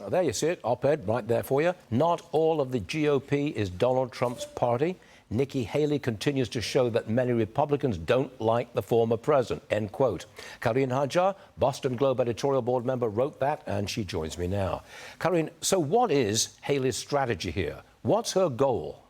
There you see it, op-ed right there for you. Not all of the GOP is Donald Trump's party. Nikki Haley continues to show that many Republicans don't like the former president, end quote. Carine Hajjar, Boston Globe editorial board member, wrote that, and she joins me now. Carine, so what is Haley's strategy here? What's her goal?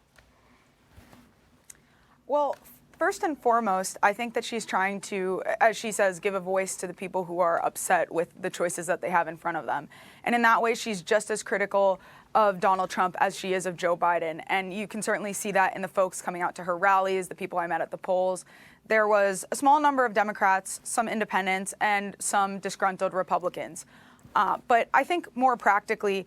Well, first and foremost, I think that she's trying to, as she says, give a voice to the people who are upset with the choices that they have in front of them. And in that way, she's just as critical of Donald Trump as she is of Joe Biden. And you can certainly see that in the folks coming out to her rallies, the people I met at the polls. There was a small number of Democrats, some independents, and some disgruntled Republicans. But I think more practically,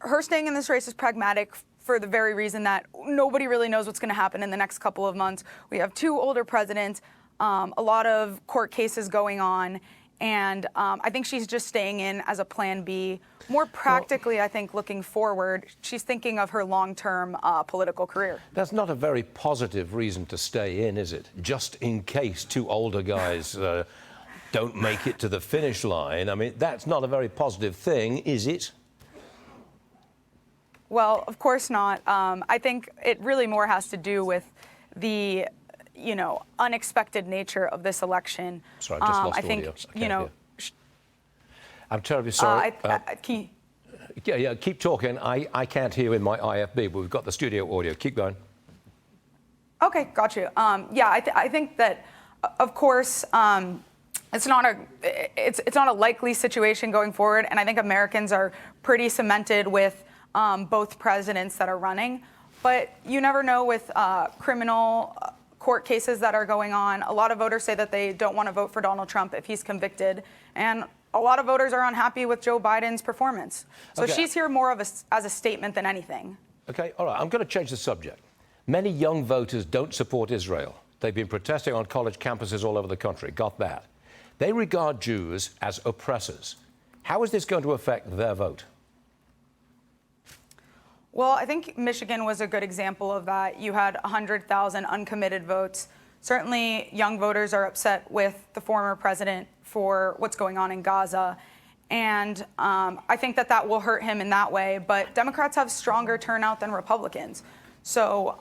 her staying in this race is pragmatic for the very reason that nobody really knows what's going to happen in the next couple of months. We have two older presidents, a lot of court cases going on, and I think she's just staying in as a plan B. More practically, I think, looking forward, she's thinking of her long-term political career. That's not a very positive reason to stay in, is it? Just in case two older guys don't make it to the finish line. I mean, that's not a very positive thing, is it? Well, of course not. I think it really more has to do with the, unexpected nature of this election. Sorry, I just lost audio. I'm terribly sorry. Yeah, keep talking. I can't hear in my IFB, but we've got the studio audio. Keep going. Okay, got you. I think that, of course, it's not a likely situation going forward, and I think Americans are pretty cemented with both presidents that are running. But you never know with criminal court cases that are going on. A lot of voters say that they don't want to vote for Donald Trump if he's convicted. And a lot of voters are unhappy with Joe Biden's performance. So she's here more of as a statement than anything. Okay, all right. I'm going to change the subject. Many young voters don't support Israel. They've been protesting on college campuses all over the country. Got that. They regard Jews as oppressors. How is this going to affect their vote? Well, I think Michigan was a good example of that. You had 100,000 uncommitted votes. Certainly, young voters are upset with the former president for what's going on in Gaza. And I think that will hurt him in that way. But Democrats have stronger turnout than Republicans. So,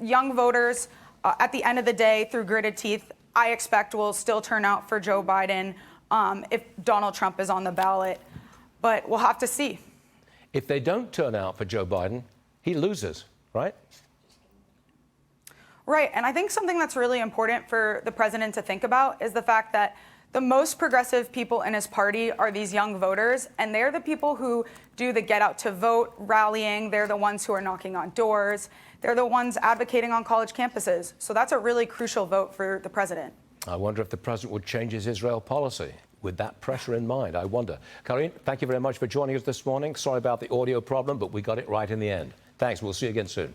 young voters, at the end of the day, through gritted teeth, I expect will still turn out for Joe Biden if Donald Trump is on the ballot. But we'll have to see. If they don't turn out for Joe Biden, he loses, right? Right. And I think something that's really important for the president to think about is the fact that the most progressive people in his party are these young voters, and they're the people who do the get out to vote rallying. They're the ones who are knocking on doors. They're the ones advocating on college campuses. So that's a really crucial vote for the president. I wonder if the president would change his Israel policy with that pressure in mind. I wonder. Carine, thank you very much for joining us this morning. Sorry about the audio problem, but we got it right in the end. Thanks. We'll see you again soon.